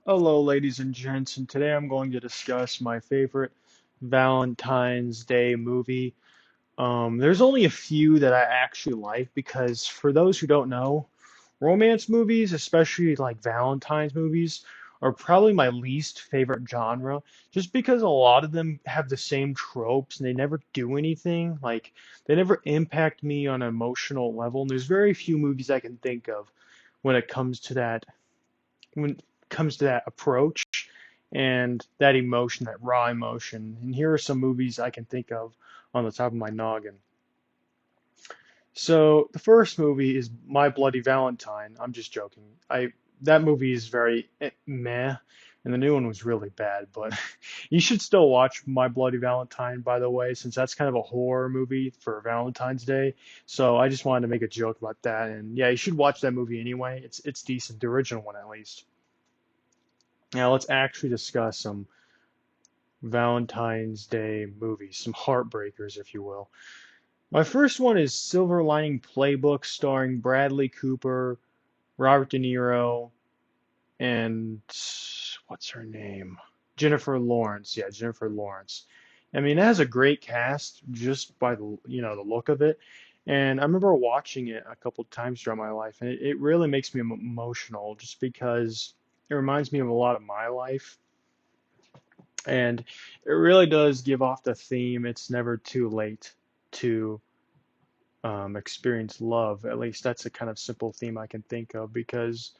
Hello, ladies and gents, and today I'm going to discuss my favorite Valentine's Day movie. There's only a few that I actually like because, for those who don't know, romance movies, especially like Valentine's movies, are probably my least favorite genre, just because a lot of them have the same tropes and they never do anything. Like, they never impact me on an emotional level. And there's very few movies I can think of when it comes to that approach and that emotion, that raw emotion. And here are some movies I can think of on the top of my noggin. So the first movie is My Bloody Valentine. I'm just joking. I That movie is very meh, and the new one was really bad. But you should still watch My Bloody Valentine, by the way, since that's kind of a horror movie for Valentine's Day. So I just wanted to make a joke about that. And yeah, you should watch that movie anyway. It's decent, the original one at least. Now let's actually discuss some Valentine's Day movies, some heartbreakers, if you will. My first one is Silver Lining Playbook, starring Bradley Cooper, Robert De Niro, and what's her name? Jennifer Lawrence. Yeah, Jennifer Lawrence. I mean, it has a great cast just by the look of it. And I remember watching it a couple times throughout my life, and it really makes me emotional just because it reminds me of a lot of my life. And it really does give off the theme, it's never too late to experience love. At least that's a kind of simple theme I can think of because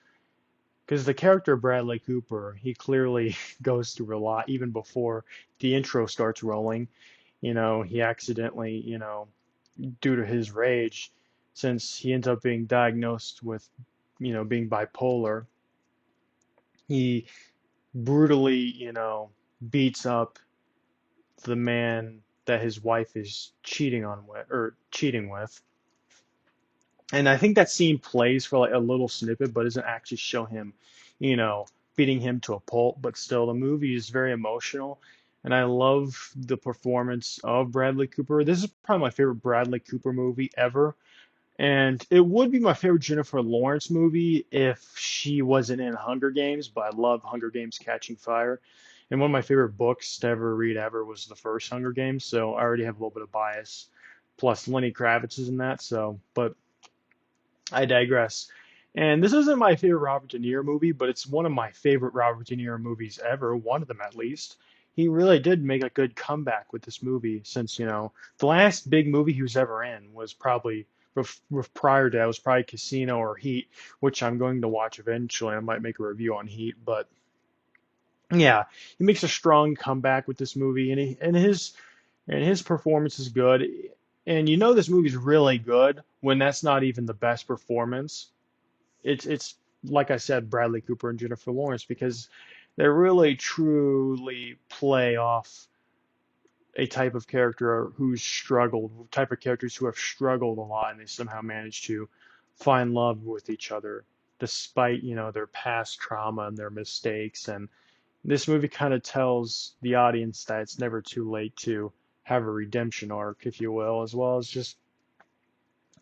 the character Bradley Cooper, he clearly goes through a lot even before the intro starts rolling. He accidentally, due to his rage, since he ends up being diagnosed with, being bipolar, he brutally, beats up the man that his wife is cheating with. And I think that scene plays for like a little snippet, but doesn't actually show him, you know, beating him to a pulp. But still, the movie is very emotional, and I love the performance of Bradley Cooper. This is probably my favorite Bradley Cooper movie ever, and it would be my favorite Jennifer Lawrence movie if she wasn't in Hunger Games. But I love Hunger Games: Catching Fire, and one of my favorite books to ever read ever was the first Hunger Games. So I already have a little bit of bias. Plus, Lenny Kravitz is in that. So, but I digress. And this isn't my favorite Robert De Niro movie, but it's one of my favorite Robert De Niro movies ever, one of them at least. He really did make a good comeback with this movie since, the last big movie he was ever in was probably, prior to that, was probably Casino or Heat, which I'm going to watch eventually. I might make a review on Heat, but yeah, he makes a strong comeback with this movie, and his performance is good. And this movie's really good when that's not even the best performance. It's like I said, Bradley Cooper and Jennifer Lawrence, because they really truly play off a type of character who's struggled, type of characters who have struggled a lot, and they somehow manage to find love with each other despite their past trauma and their mistakes. And this movie kind of tells the audience that it's never too late to have a redemption arc, if you will, as well as just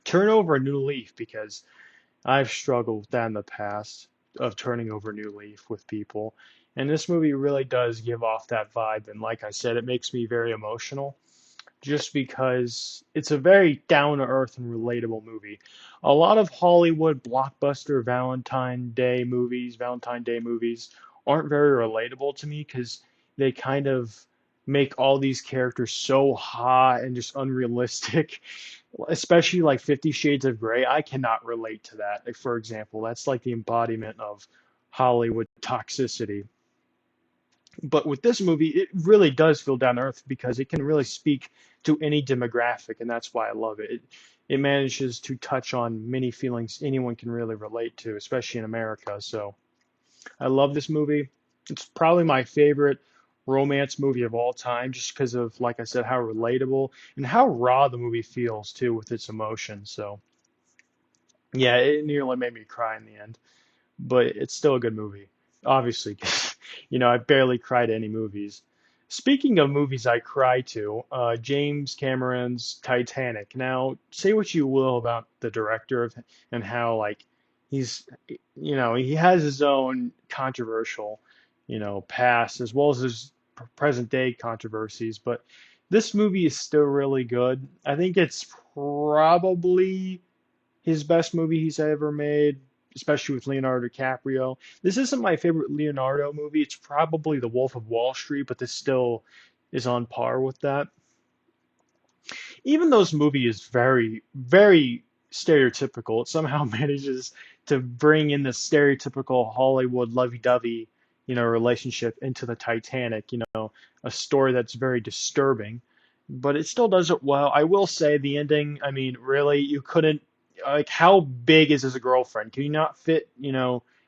turn over a new leaf, because I've struggled with that in the past of turning over a new leaf with people. And this movie really does give off that vibe. And like I said, it makes me very emotional just because it's a very down to earth and relatable movie. A lot of Hollywood blockbuster Valentine Day movies aren't very relatable to me because they kind of make all these characters so hot and just unrealistic, especially like 50 Shades of Grey. I cannot relate to that. Like, for example, that's like the embodiment of Hollywood toxicity. But with this movie, it really does feel down to earth because it can really speak to any demographic, and that's why I love it. It manages to touch on many feelings anyone can really relate to, especially in America. So I love this movie. It's probably my favorite romance movie of all time, just because of, like I said, how relatable and how raw the movie feels too with its emotion. So yeah, it nearly made me cry in the end, but it's still a good movie. Obviously, 'cause, I barely cry to any movies. Speaking of movies I cry to, James Cameron's Titanic. Now, say what you will about the director and how, like, he's he has his own controversial past as well as his present day controversies, but this movie is still really good. I think it's probably his best movie he's ever made, especially with Leonardo DiCaprio. This isn't my favorite Leonardo movie. It's probably The Wolf of Wall Street, but this still is on par with that. Even though this movie is very, very stereotypical, it somehow manages to bring in the stereotypical Hollywood lovey-dovey, relationship into the Titanic, a story that's very disturbing, but it still does it well. I will say the ending, I mean, really, you couldn't, like, how big is his girlfriend? Can you not fit,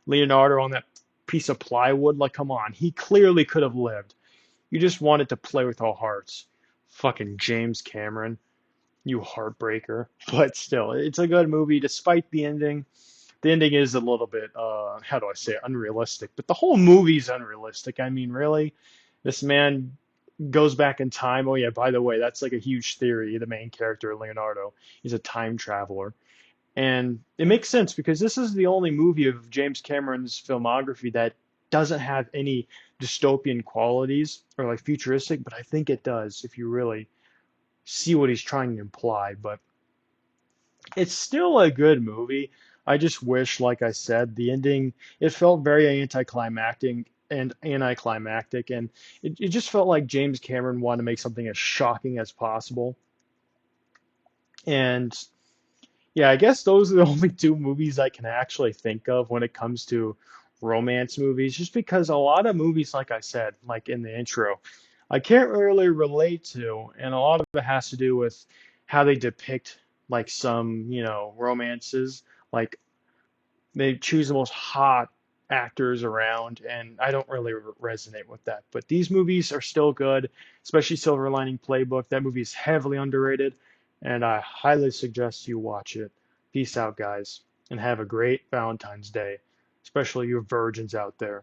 Leonardo on that piece of plywood? Like, come on. He clearly could have lived. You just wanted to play with our hearts. Fucking James Cameron, you heartbreaker. But still, it's a good movie despite the ending. The ending is a little bit, how do I say it, unrealistic. But the whole movie's unrealistic. I mean, really, this man goes back in time. Oh yeah, by the way, that's like a huge theory. The main character, Leonardo, is a time traveler. And it makes sense because this is the only movie of James Cameron's filmography that doesn't have any dystopian qualities or like futuristic, but I think it does if you really see what he's trying to imply. But it's still a good movie. I just wish, like I said, the ending, it felt very anticlimactic, and it just felt like James Cameron wanted to make something as shocking as possible. And yeah, I guess those are the only two movies I can actually think of when it comes to romance movies, just because a lot of movies, like I said, like in the intro, I can't really relate to, and a lot of it has to do with how they depict like some, romances. Like they choose the most hot actors around, and I don't really resonate with that. But these movies are still good, especially Silver Lining Playbook. That movie is heavily underrated, and I highly suggest you watch it. Peace out, guys, and have a great Valentine's Day, especially you virgins out there.